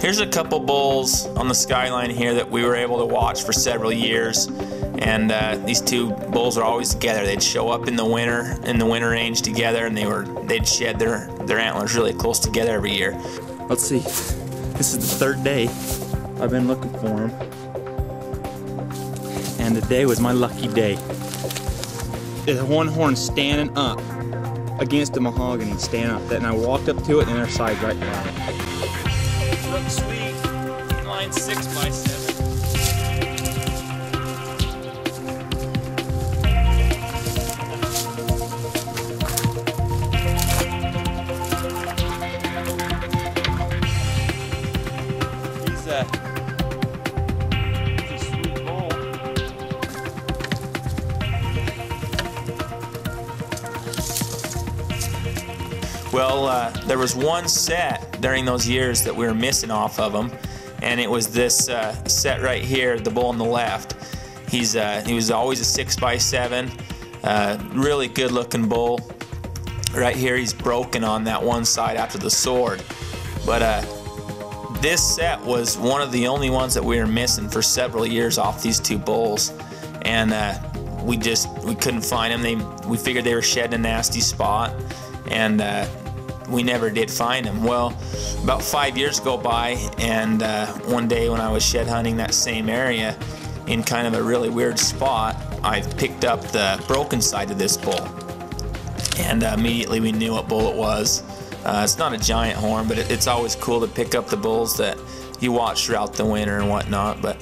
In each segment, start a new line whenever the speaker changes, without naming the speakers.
Here's a couple bulls on the skyline here that we were able to watch for several years, and these two bulls are always together. They'd show up in the winter range together, and they'd shed their antlers really close together every year.
Let's see, this is the third day I've been looking for them, and today was my lucky day. There's one horn standing up against the mahogany, standing up, and I walked up to it, and their side's right behind it.
Looks sweet. Line 6x7. He's a sweet bull. Well, there was one set during those years that we were missing off of him, and it was this set right here, the bull on the left. He was always a 6x7, really good looking bull. Right here he's broken on that one side after the sword, but this set was one of the only ones that we were missing for several years off these two bulls, and we couldn't find them. We figured they were shedding a nasty spot, and we never did find them. Well, about 5 years go by, and one day when I was shed hunting that same area in kind of a really weird spot, I picked up the broken side of this bull, and immediately we knew what bull it was. It's not a giant horn, but it's always cool to pick up the bulls that you watch throughout the winter and whatnot. But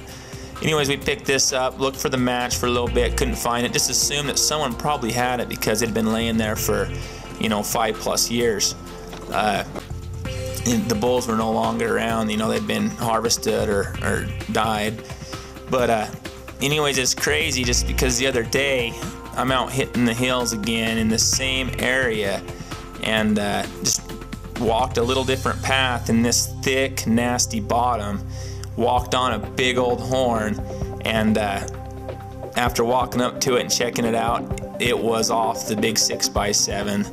anyways, we picked this up, looked for the match for a little bit, couldn't find it, just assumed that someone probably had it because it had been laying there for 5+ years. The bulls were no longer around, they'd been harvested or died. But anyways, it's crazy just because the other day I'm out hitting the hills again in the same area, and just walked a little different path in this thick, nasty bottom, walked on a big old horn, and after walking up to it and checking it out, it was off the big 6x7.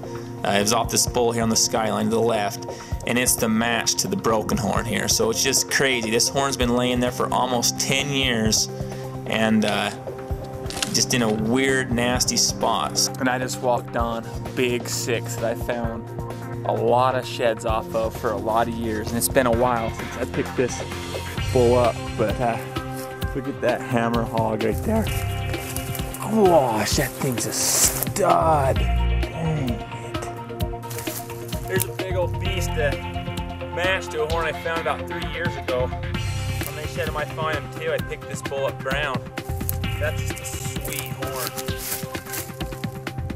It was off this bull here on the skyline to the left, and it's the match to the broken horn here. So it's just crazy. This horn's been laying there for almost 10 years, and just in a weird, nasty spot.
And I just walked on a big 6 that I found a lot of sheds off of for a lot of years, and it's been a while since I picked this bull up. But look at that hammer hog right there. Gosh, that thing's a stud. Dang. Here's a big old beast that matched to a horn I found about 3 years ago. When they shed him, I find him too. I picked this bull up brown. That's just a sweet horn.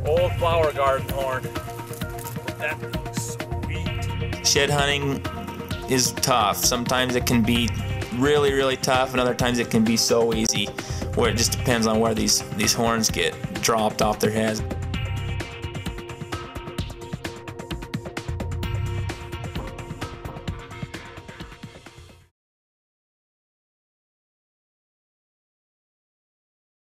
Old flower garden horn. That thing's sweet.
Shed hunting is tough. Sometimes it can be really, really tough, and other times it can be so easy, where it just depends on where these horns get dropped off their heads.